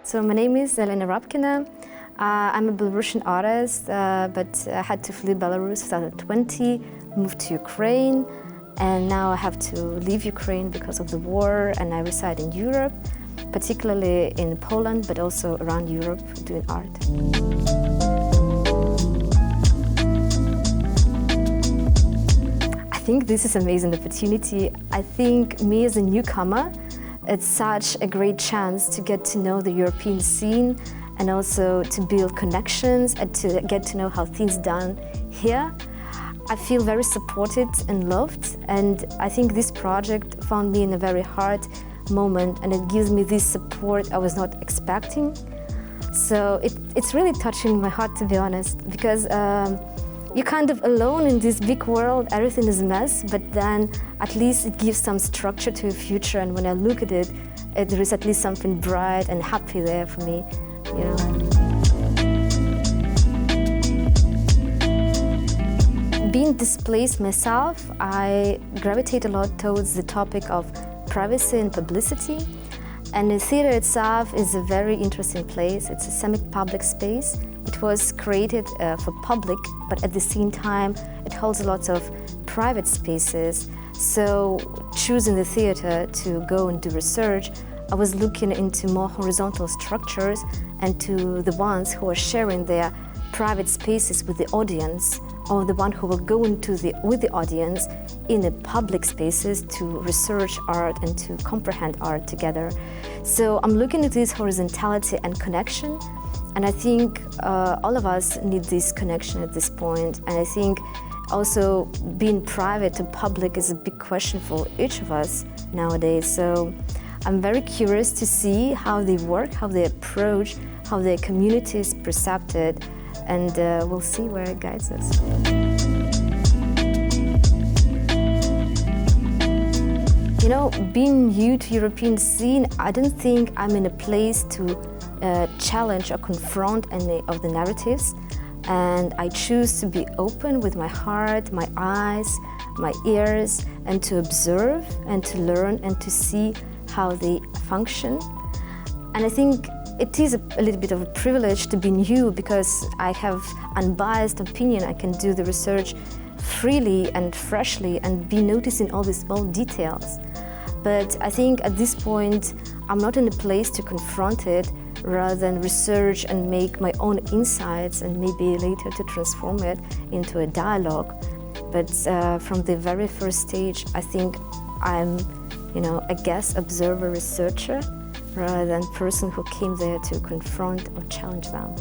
So my name is Elena Rabkina. I'm a Belarusian artist, but I had to flee Belarus in 2020, moved to Ukraine, and now I have to leave Ukraine because of the war, and I reside in Europe, particularly in Poland, but also around Europe doing art. I think this is an amazing opportunity. I think me as a newcomer, it's such a great chance to get to know the European scene and also to build connections and to get to know how things are done here. I feel very supported and loved, and I think this project found me in a very hard moment, and it gives me this support I was not expecting. So it's really touching my heart, to be honest, because you're kind of alone in this big world, everything is a mess, but then at least it gives some structure to a future, and when I look at it, there is at least something bright and happy there for me, you know. Being displaced myself, I gravitate a lot towards the topic of privacy and publicity, and the theater itself is a very interesting place. It's a semi-public space. It was created for public, but at the same time, it holds lots of private spaces. So choosing the theater to go and do research, I was looking into more horizontal structures and to the ones who are sharing their private spaces with the audience, or the one who will go into with the audience in the public spaces to research art and to comprehend art together. So I'm looking at this horizontality and connection, and I think all of us need this connection at this point. And I think also being private to public is a big question for each of us nowadays. So I'm very curious to see how they work, how they approach, how their community is perceived, and we'll see where it guides us. You know, being new to European scene, I don't think I'm in a place to challenge or confront any of the narratives, and I choose to be open with my heart, my eyes, my ears, and to observe and to learn and to see how they function. And I think it is a little bit of a privilege to be new because I have unbiased opinion. I can do the research freely and freshly and be noticing all these small details. But I think at this point, I'm not in a place to confront it, rather than research and make my own insights and maybe later to transform it into a dialogue. But from the very first stage, I think I'm, a guest observer researcher rather than person who came there to confront or challenge them.